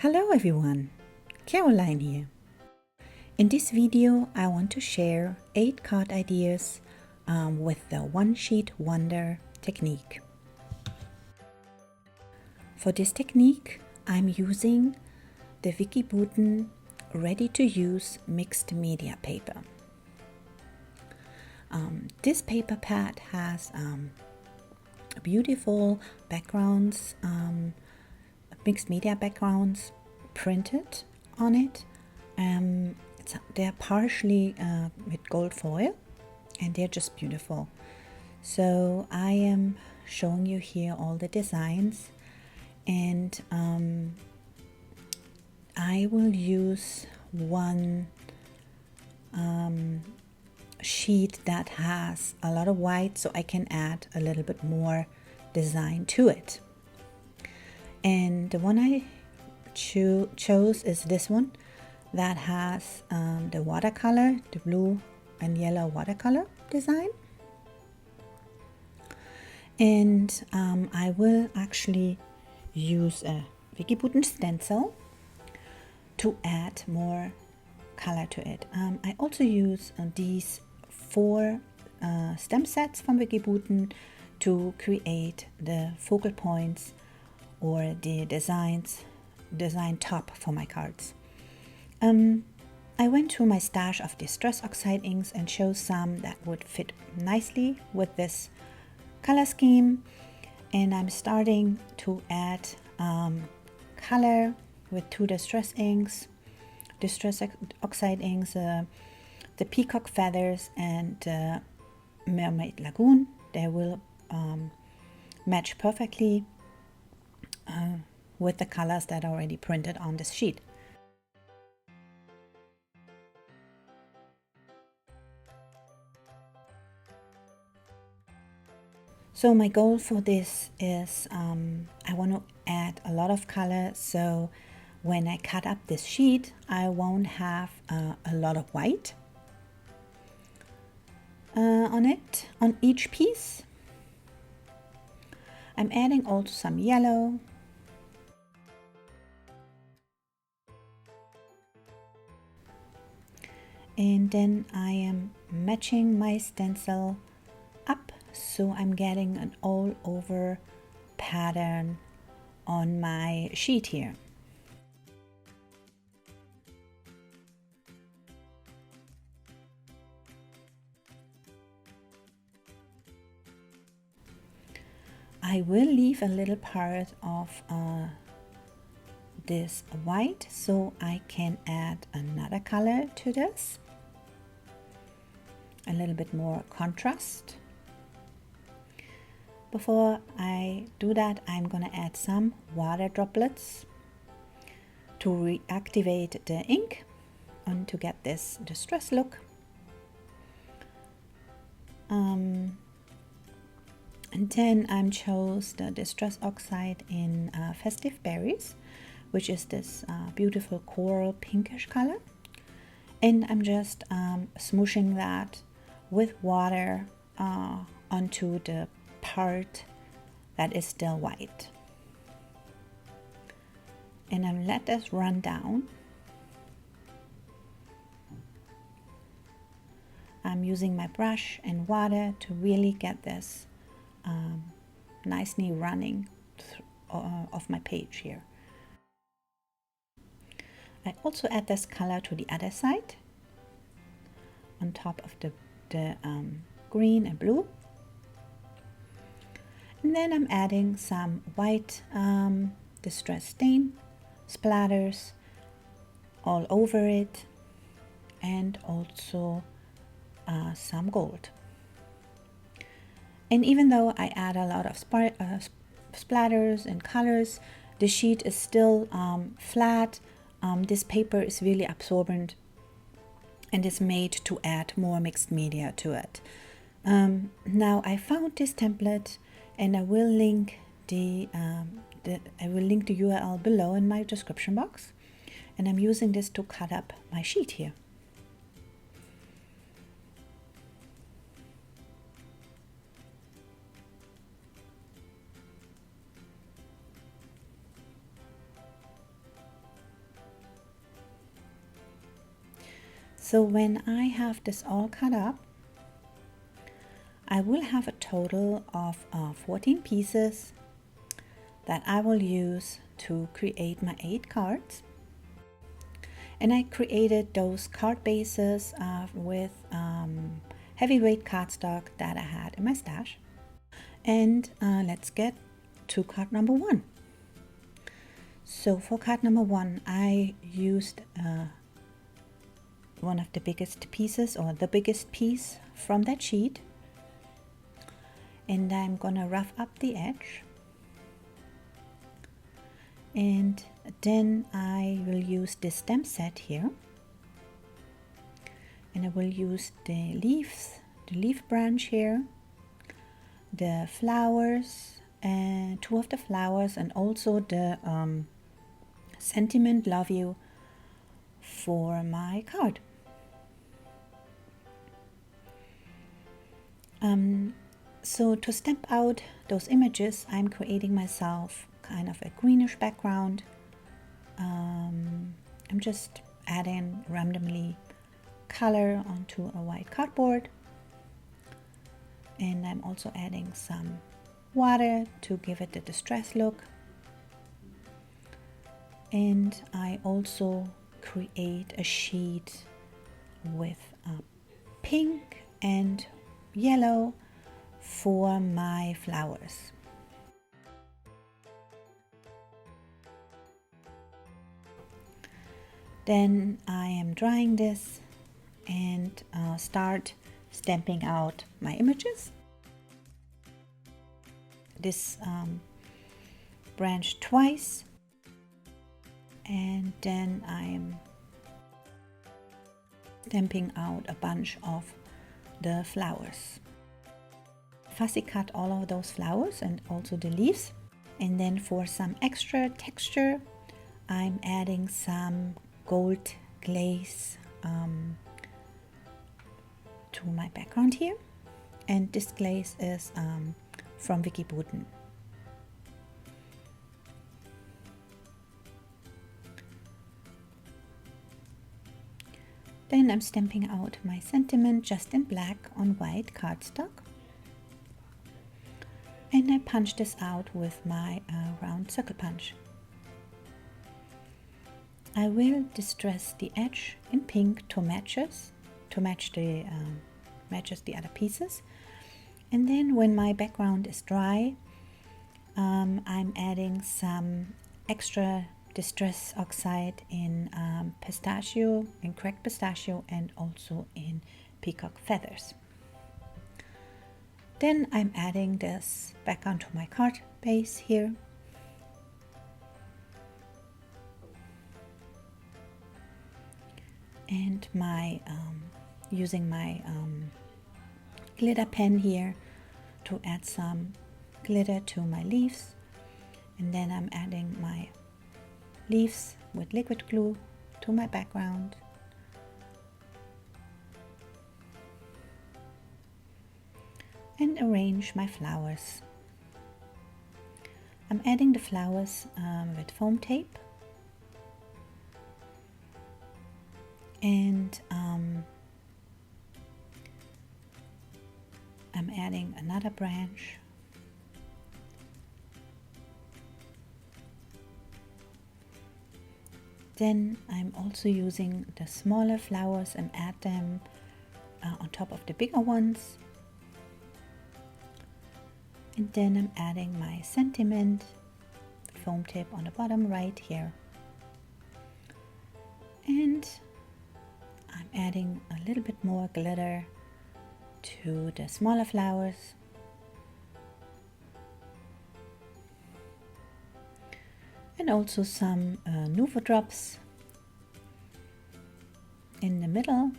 Hello everyone, Caroline here. In this video I want to share 8 card ideas with the One Sheet Wonder technique. For this technique I'm using the Vicky Boutin ready to use mixed media paper. This paper pad has beautiful backgrounds, mixed media backgrounds printed on it. They're partially with gold foil and they're just beautiful. So I am showing you here all the designs, and I will use one sheet that has a lot of white so I can add a little bit more design to it. And the one I chose is this one that has the watercolor, the blue and yellow watercolor design. And I will actually use a Vicky Boutin Stencil to add more color to it. I also use these 4 stamp sets from Vicky Boutin to create the focal points or the design top for my cards. I went through my stash of distress oxide inks and chose some that would fit nicely with this color scheme, and I'm starting to add color with 2 distress oxide inks, the peacock feathers and mermaid lagoon. They will match perfectly with the colors that are already printed on this sheet. So my goal for this is I want to add a lot of color, so when I cut up this sheet I won't have a lot of white on it, on each piece. I'm adding also some yellow, and then I am matching my stencil up, so I'm getting an all over pattern on my sheet here. I will leave a little part of this white so I can add another color to this, a little bit more contrast. Before I do that, I'm going to add some water droplets to reactivate the ink and to get this distress look. And then I chose the Distress Oxide in Festive Berries, which is this beautiful coral pinkish color. And I'm just smooshing that with water onto the part that is still white. And I let this run down. I'm using my brush and water to really get this nicely running off my page here. I also add this color to the other side on top of the green and blue, and then I'm adding some white distress stain splatters all over it, and also some gold. And even though I add a lot of splatters and colors, the sheet is still flat. This paper is really absorbent and is made to add more mixed media to it. Now I found this template, and I will link the URL below in my description box, and I'm using this to cut up my sheet here. So when I have this all cut up, I will have a total of 14 pieces that I will use to create my 8 cards. And I created those card bases with heavyweight cardstock that I had in my stash. And let's get to card number 1. So for card number 1, I used one of the biggest pieces, or the biggest piece from that sheet. And I'm gonna rough up the edge. And then I will use this stamp set here. And I will use the leaves, the leaf branch here, the flowers, and 2 of the flowers, and also the sentiment love you for my card. So to stamp out those images, I'm creating myself kind of a greenish background. I'm just adding randomly color onto a white cardboard, and I'm also adding some water to give it the distress look. And I also create a sheet with pink and yellow for my flowers. Then I am drying this and start stamping out my images. This branch twice, and then I'm stamping out a bunch of the flowers. Fussy cut all of those flowers and also the leaves. And then for some extra texture, I'm adding some gold glaze to my background here. And this glaze is from Vicky Boutin. Then I'm stamping out my sentiment just in black on white cardstock. And I punch this out with my round circle punch. I will distress the edge in pink to match the other pieces. And then when my background is dry, I'm adding some extra distress oxide in pistachio, in cracked pistachio, and also in peacock feathers. Then I'm adding this back onto my card base here. And using my glitter pen here to add some glitter to my leaves. And then I'm adding my leaves with liquid glue to my background. And arrange my flowers. I'm adding the flowers with foam tape. And I'm adding another branch. Then I'm also using the smaller flowers and add them on top of the bigger ones. And then I'm adding my sentiment foam tape on the bottom right here. And I'm adding a little bit more glitter to the smaller flowers. And also some Nuvo drops in the middle.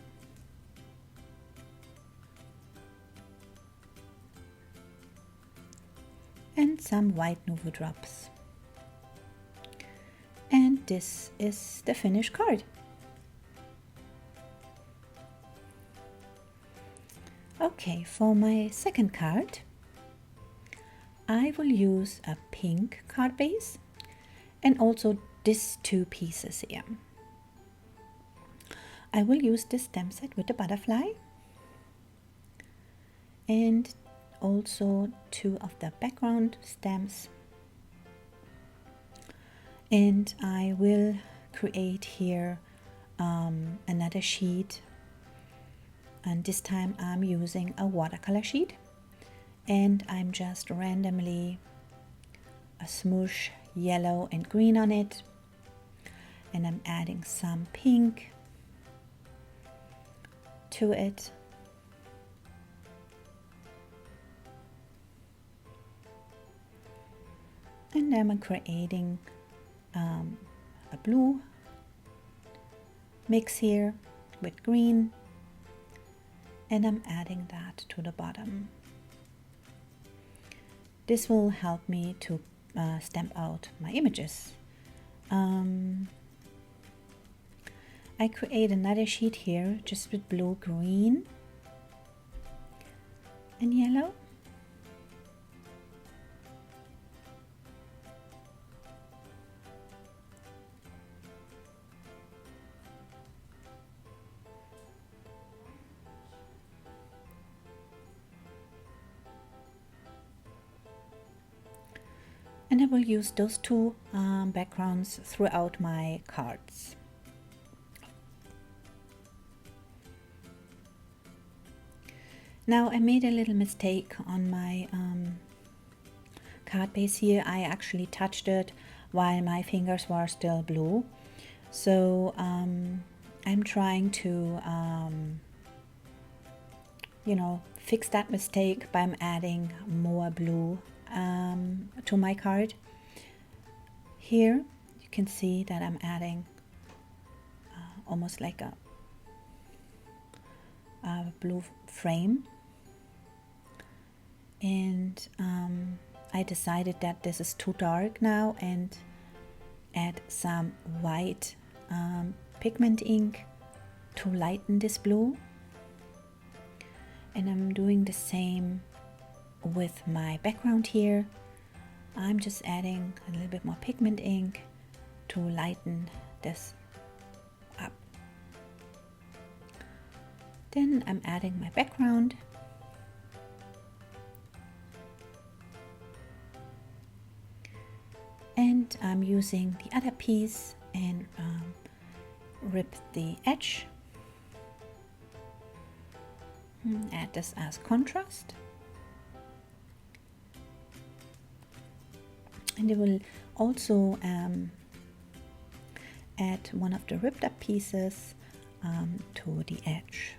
And some white Nuvo drops. And this is the finished card. Okay, for my second card, I will use a pink card base and also these 2 pieces here. I will use this stamp set with the butterfly and also 2 of the background stamps, and I will create here another sheet, and this time I'm using a watercolor sheet, and I'm just randomly smoosh yellow and green on it, and I'm adding some pink to it. And then I'm creating a blue mix here with green, and I'm adding that to the bottom. This will help me to stamp out my images. I create another sheet here just with blue, green, and yellow. And I will use those 2 backgrounds throughout my cards. Now I made a little mistake on my card base here. I actually touched it while my fingers were still blue. So I'm trying to fix that mistake by adding more blue to my card. Here you can see that I'm adding almost like a blue frame, and I decided that this is too dark now and add some white pigment ink to lighten this blue. And I'm doing the same with my background here. I'm just adding a little bit more pigment ink to lighten this up. Then I'm adding my background. And I'm using the other piece and rip the edge. Add this as contrast. And I will also add one of the ripped up pieces to the edge.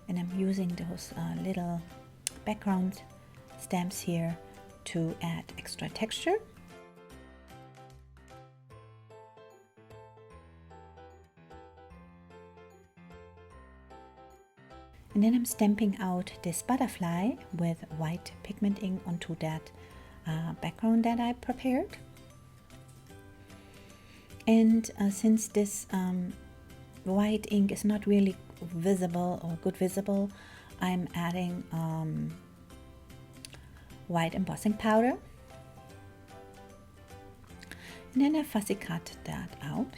And I'm using those little background stamps here to add extra texture. And then I'm stamping out this butterfly with white pigment ink onto that background that I prepared. And since this white ink is not really visible or good visible, I'm adding white embossing powder. And then I fussy cut that out.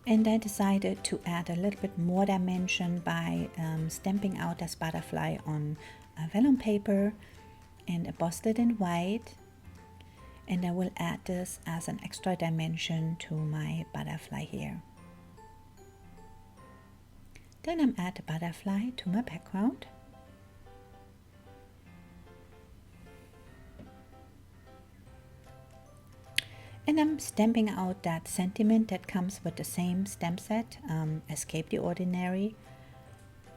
And I decided to add a little bit more dimension by stamping out this butterfly on vellum paper and embossed it in white. And I will add this as an extra dimension to my butterfly here. Then I'm add the butterfly to my background. And I'm stamping out that sentiment that comes with the same stamp set, Escape the Ordinary.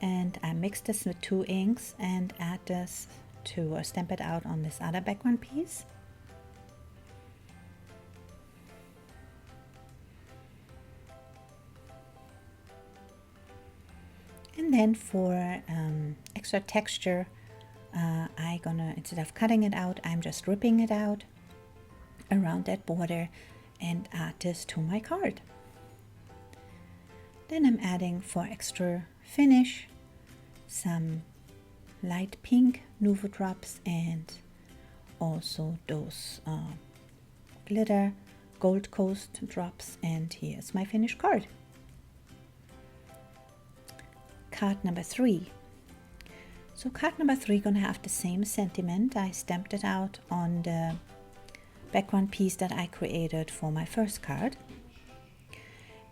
And I mix this with 2 inks and add this to stamp it out on this other background piece. And then for extra texture, I'm gonna, instead of cutting it out, I'm just ripping it out around that border and add this to my card. Then I'm adding, for extra finish, some light pink Nuvo drops and also those glitter Gold Coast drops, and here's my finished card. Card number 3. So card number 3 gonna have the same sentiment. I stamped it out on the background piece that I created for my first card,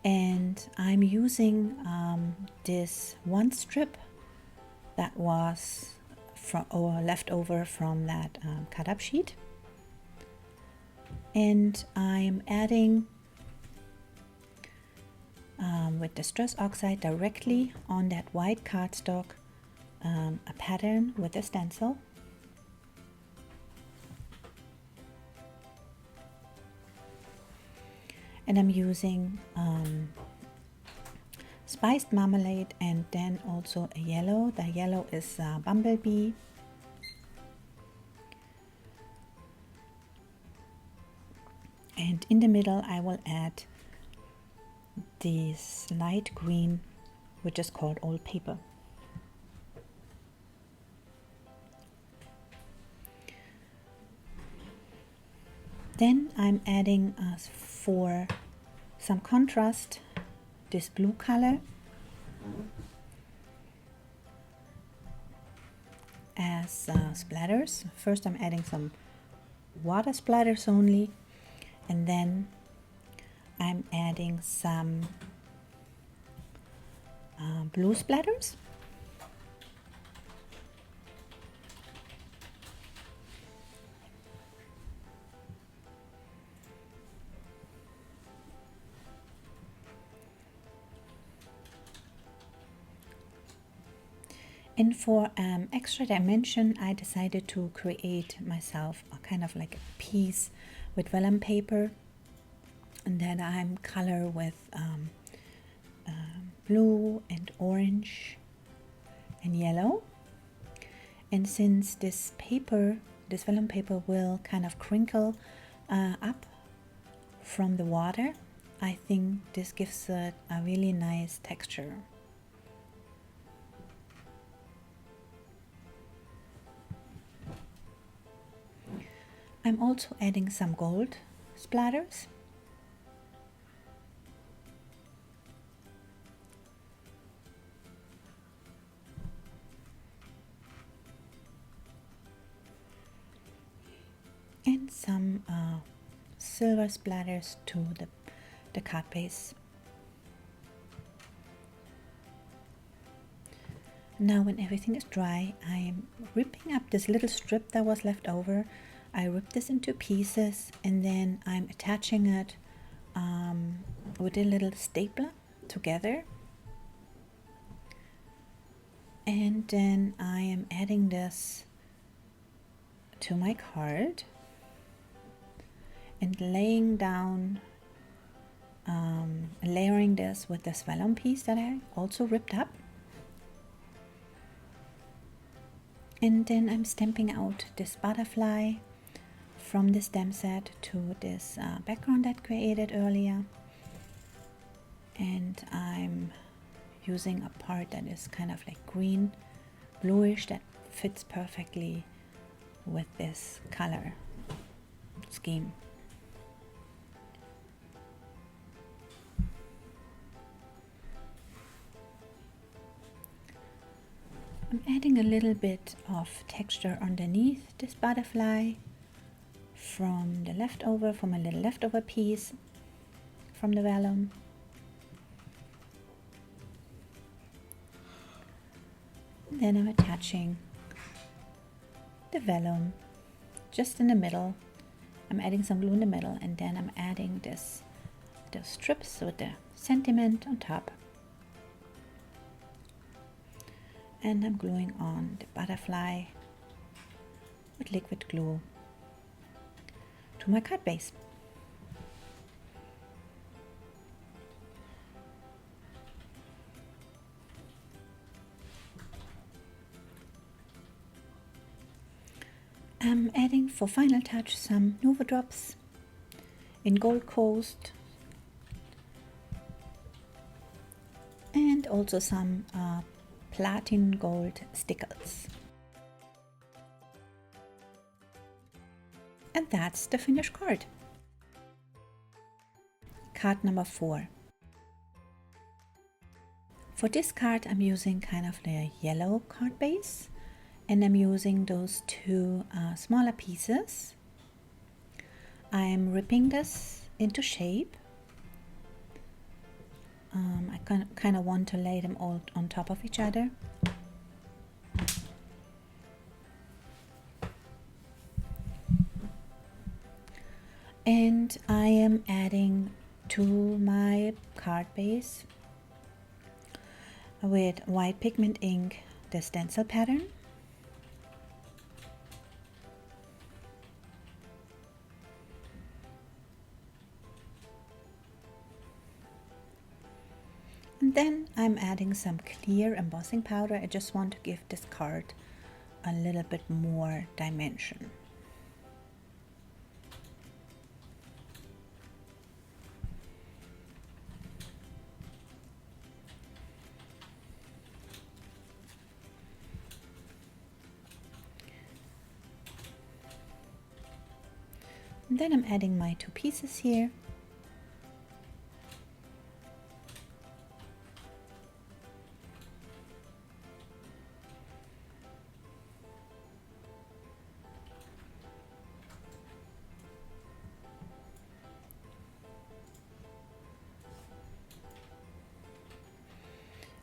and I'm using this one strip that was left over from that cut up sheet, and I'm adding with Distress Oxide directly on that white cardstock a pattern with a stencil. And I'm using spiced marmalade and then also a yellow. The yellow is Bumblebee. And in the middle I will add this light green, which is called Old Paper. Then I'm adding for some contrast this blue color as splatters. First I'm adding some water splatters only, and then I'm adding some blue splatters. And for extra dimension, I decided to create myself a kind of like a piece with vellum paper, and then I'm color with blue and orange and yellow. And since this paper, this vellum paper will kind of crinkle up from the water, I think this gives it a really nice texture. I'm also adding some gold splatters. And some silver splatters to the card base. Now when everything is dry, I'm ripping up this little strip that was left over. I rip this into pieces, and then I'm attaching it with a little stapler together. And then I am adding this to my card and laying down, layering this with this vellum piece that I also ripped up. And then I'm stamping out this butterfly from the stamp set to this background that I created earlier, and I'm using a part that is kind of like green bluish that fits perfectly with this color scheme. I'm adding a little bit of texture underneath this butterfly from a little leftover piece from the vellum. And then I'm attaching the vellum just in the middle. I'm adding some glue in the middle, and then I'm adding those strips with the sentiment on top. And I'm gluing on the butterfly with liquid glue to my card base. I'm adding for final touch some Nuvo drops in Gold Coast, and also some platin gold stickers. And that's the finished card. Card number 4. For this card, I'm using kind of the yellow card base, and I'm using those two smaller pieces. I'm ripping this into shape. I kind of want to lay them all on top of each other. And I am adding to my card base with white pigment ink the stencil pattern. And then I'm adding some clear embossing powder. I just want to give this card a little bit more dimension. And then I'm adding my two pieces here.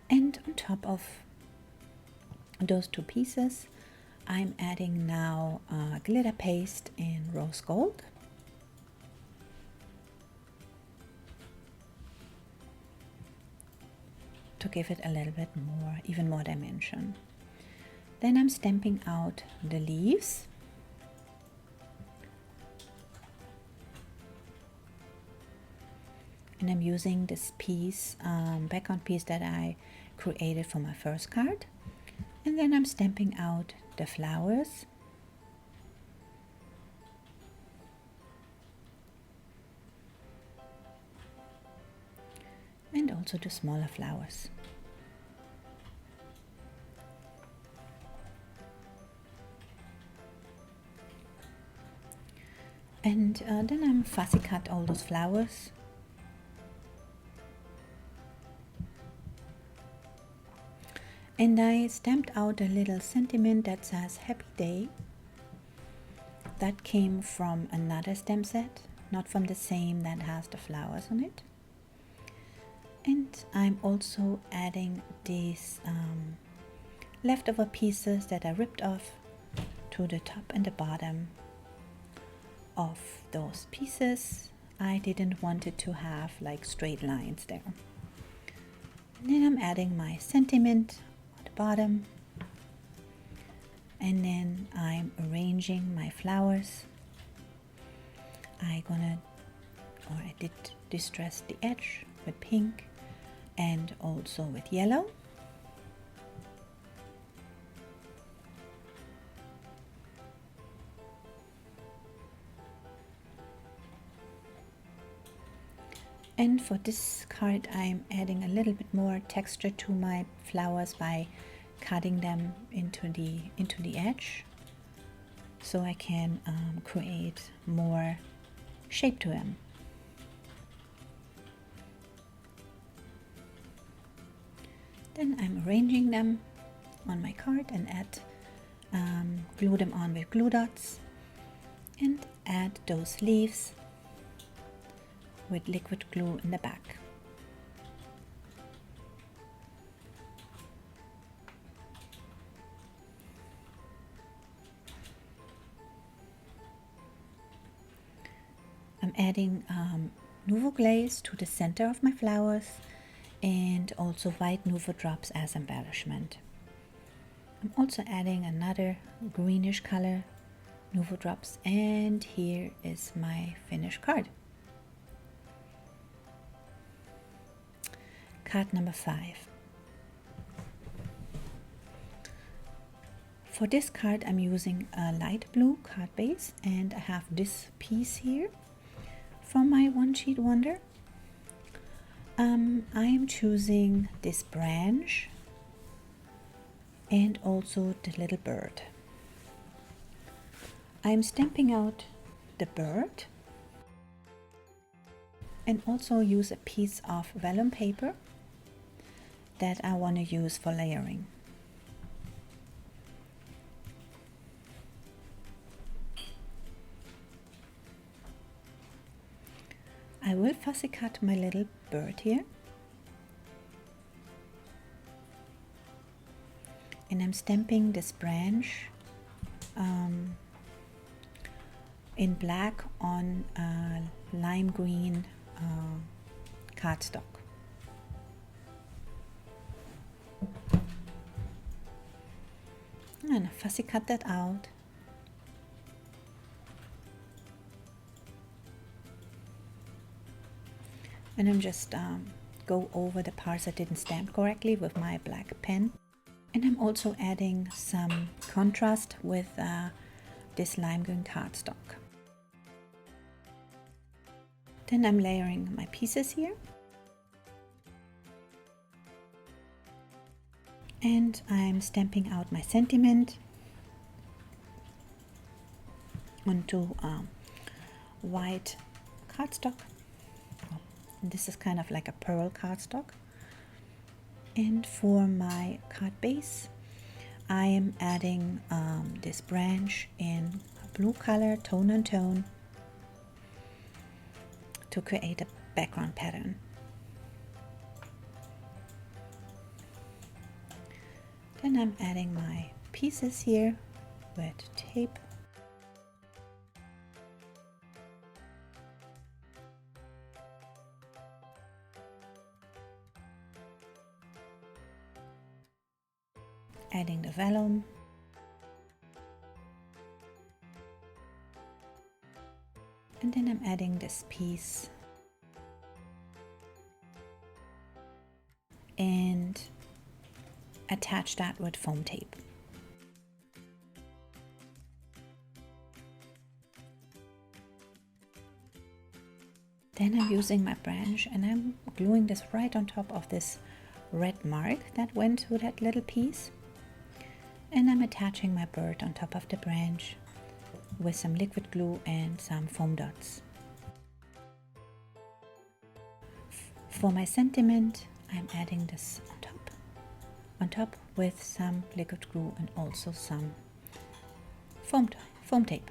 And on top of those two pieces, I'm adding now glitter paste in rose gold. To give it a little bit more, even more dimension. Then I'm stamping out the leaves. And I'm using this piece, background piece that I created for my first card. And then I'm stamping out the flowers. And also the smaller flowers. And then I'm fussy cut all those flowers. And I stamped out a little sentiment that says Happy Day. That came from another stamp set, not from the same that has the flowers on it. And I'm also adding these leftover pieces that I ripped off to the top and the bottom of those pieces. I didn't want it to have like straight lines there. And then I'm adding my sentiment on the bottom. And then I'm arranging my flowers. I did distress the edge with pink and also with yellow. And for this card, I'm adding a little bit more texture to my flowers by cutting them into the edge, so I can create more shape to them. Then I'm arranging them on my card and glue them on with glue dots and add those leaves with liquid glue in the back. I'm adding Nouveau glaze to the center of my flowers and also white Nouveau drops as embellishment. I'm also adding another greenish color Nouveau drops, and here is my finished card. Card number 5. For this card I'm using a light blue card base, and I have this piece here from my One Sheet Wonder. I am choosing this branch and also the little bird. I'm stamping out the bird, and also use a piece of vellum paper that I want to use for layering. I will fussy cut my little bird here, and I'm stamping this branch in black on lime green cardstock. And I fussy cut that out. And I'm just go over the parts that didn't stamp correctly with my black pen. And I'm also adding some contrast with this lime green cardstock. Then I'm layering my pieces here. And I'm stamping out my sentiment onto white cardstock. And this is kind of like a pearl cardstock. And for my card base, I am adding this branch in blue color, tone on tone, to create a background pattern. Then I'm adding my pieces here with tape. Adding the vellum. And then I'm adding this piece. And attach that with foam tape. Then I'm using my branch and I'm gluing this right on top of this red mark that went through that little piece. And I'm attaching my bird on top of the branch with some liquid glue and some foam dots. For my sentiment, I'm adding this on top with some liquid glue and also some foam tape.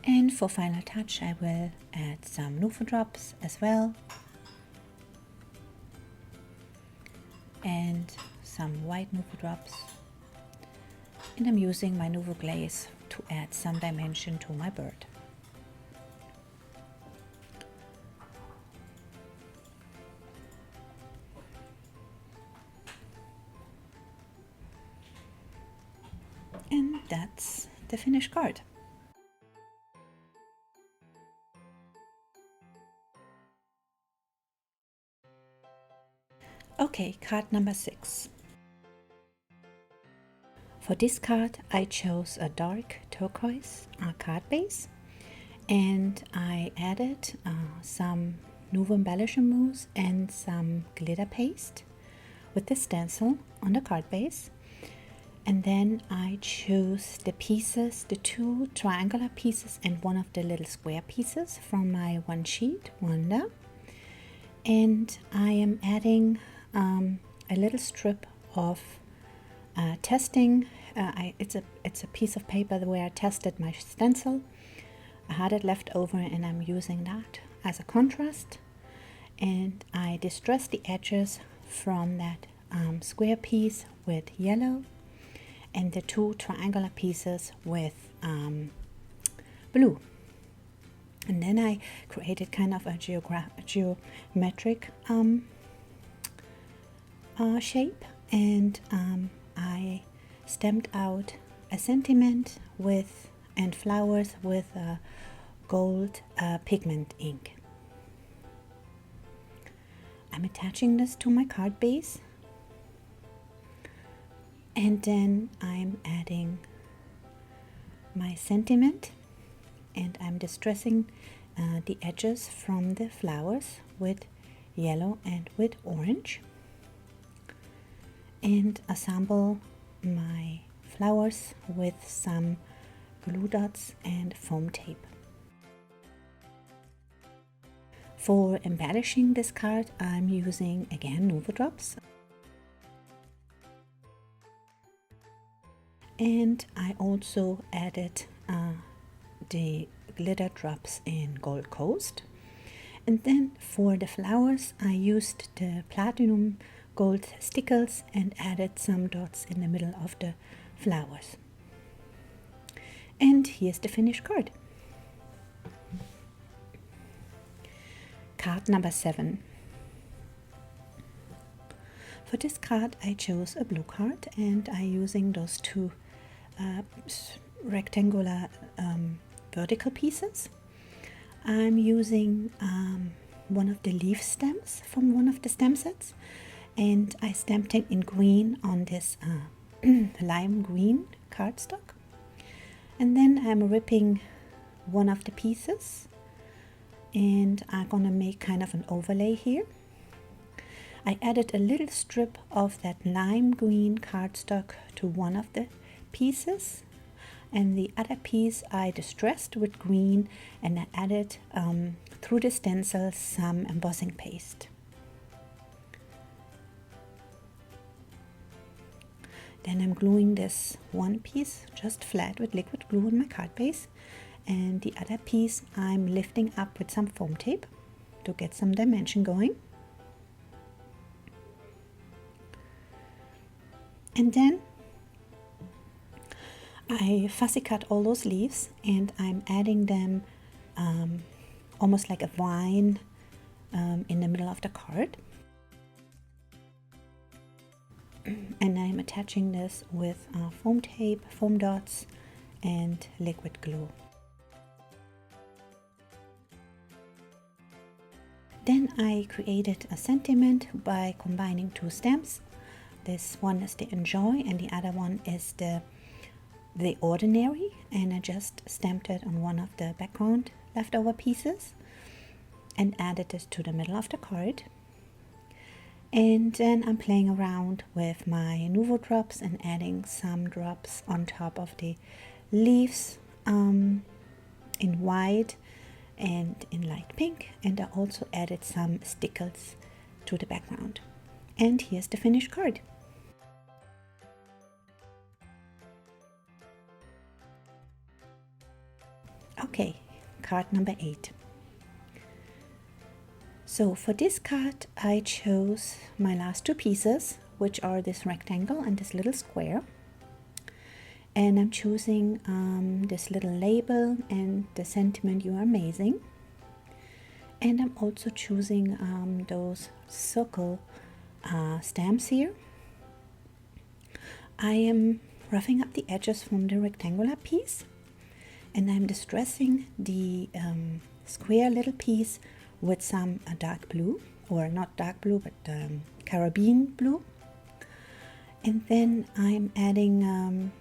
And for final touch, I will add some Nuvo drops as well, and some white Nuvo drops. And I'm using my Nuvo glaze to add some dimension to my bird. And that's the finished card. Okay, card number 6. For this card, I chose a dark turquoise card base, and I added some Nuvo embellishment mousse and some glitter paste with the stencil on the card base. And then I chose the pieces, the 2 triangular pieces and one of the little square pieces from my One Sheet Wonder. And I am adding a little strip of testing. It's a piece of paper where I tested my stencil. I had it left over and I'm using that as a contrast. And I distressed the edges from that square piece with yellow and the 2 triangular pieces with blue. And then I created kind of a geometric shape, and I stamped out a sentiment with and flowers with gold pigment ink. I'm attaching this to my card base, and then I'm adding my sentiment, and I'm distressing the edges from the flowers with yellow and with orange, and assemble my flowers with some glue dots and foam tape. For embellishing this card, I'm using again Nuvo drops. And I also added the glitter drops in Gold Coast. And then for the flowers, I used the platinum gold stickles and added some dots in the middle of the flowers. And here's the finished card. Card number 7. For this card I chose a blue card, and I'm using those two rectangular vertical pieces. I'm using one of the leaf stems from one of the stem sets, and I stamped it in green on this lime green cardstock. And then I'm ripping one of the pieces, and I'm gonna make kind of an overlay here. I added a little strip of that lime green cardstock to one of the pieces, and the other piece I distressed with green, and I added through the stencil some embossing paste. Then I'm gluing this one piece just flat with liquid glue on my card base, and the other piece I'm lifting up with some foam tape to get some dimension going. And then I fussy cut all those leaves, and I'm adding them almost like a vine in the middle of the card. And I'm attaching this with foam tape, foam dots, and liquid glue. Then I created a sentiment by combining two stamps. This one is the Enjoy, and the other one is the Ordinary, and I just stamped it on one of the background leftover pieces and added this to the middle of the card. And then I'm playing around with my Nuvo drops and adding some drops on top of the leaves in white and in light pink, and I also added some stickles to the background. And here's the finished card. Okay, card number 8. So for this card I chose my last two pieces, which are this rectangle and this little square. And I'm choosing this little label and the sentiment "You are amazing." And I'm also choosing those circle stamps here. I am roughing up the edges from the rectangular piece, and I'm distressing the square little piece with some dark blue, or not dark blue, but carabine blue. And then I'm adding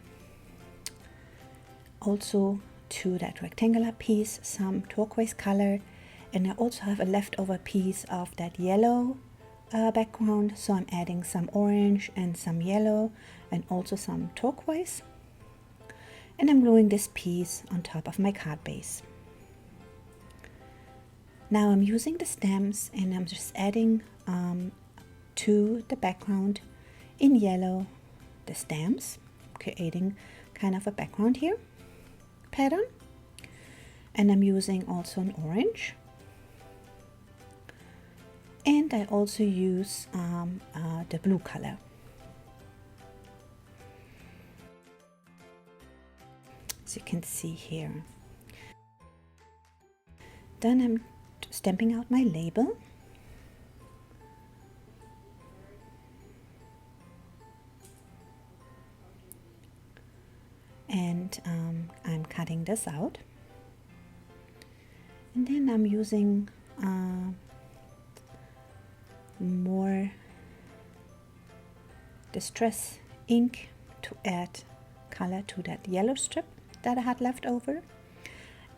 also to that rectangular piece some turquoise color, and I also have a leftover piece of that yellow background, so I'm adding some orange and some yellow and also some turquoise, and I'm gluing this piece on top of my card base. Now I'm using the stamps, and I'm just adding to the background in yellow the stamps, creating kind of a background here pattern. And I'm using also an orange, and I also use the blue color. As you can see here. Then I'm stamping out my label. And I'm cutting this out. And then I'm using more distress ink to add color to that yellow strip that I had left over.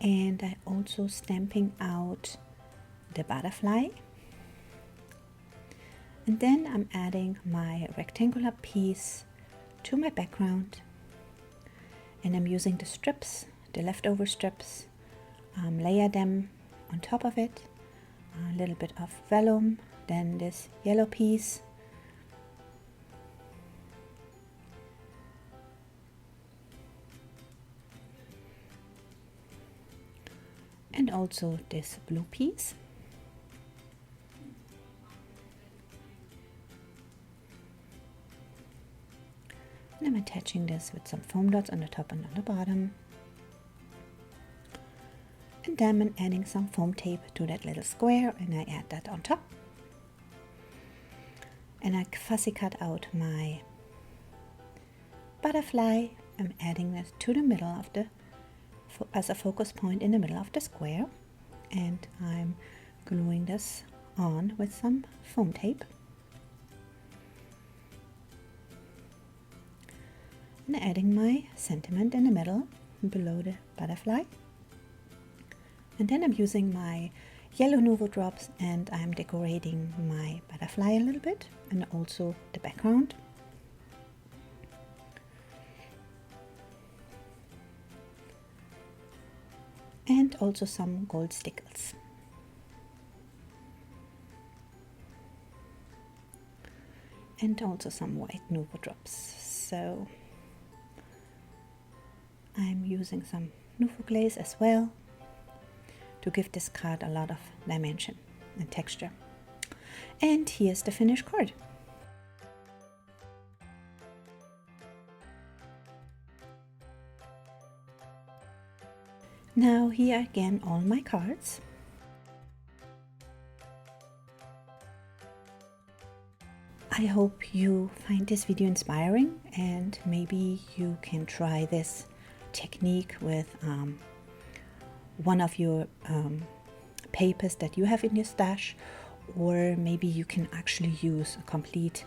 And I also stamping out the butterfly. And then I'm adding my rectangular piece to my background and I'm using the strips, the leftover strips, layer them on top of it, a little bit of vellum, then this yellow piece, and also this blue piece. And I'm attaching this with some foam dots on the top and on the bottom. And then I'm adding some foam tape to that little square, and I add that on top. And I fussy cut out my butterfly. I'm adding this to the middle of the, as a focus point in the middle of the square. And I'm gluing this on with some foam tape. And adding my sentiment in the middle below the butterfly. And then I'm using my yellow Nuvo drops and I'm decorating my butterfly a little bit and also the background. And also some gold stickles. And also some white Nuvo drops. So I'm using some Nuvo glaze as well to give this card a lot of dimension and texture. And here's the finished card. Now here again all my cards. I hope you find this video inspiring and maybe you can try this technique with one of your papers that you have in your stash, or maybe you can actually use a complete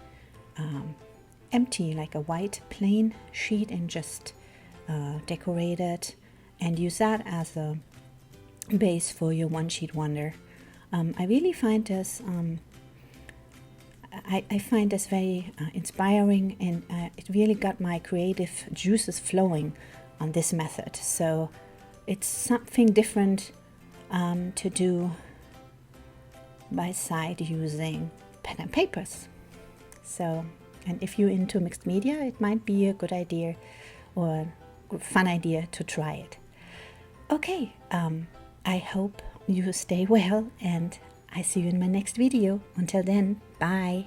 empty, like a white plain sheet, and just decorate it and use that as a base for your One Sheet Wonder. I really find this I find this very inspiring, and it really got my creative juices flowing on this method. So it's something different to do by side using pen and papers. So, and if you're into mixed media, it might be a good idea or a fun idea to try it. Okay, I hope you stay well, and I see you in my next video. Until then, bye.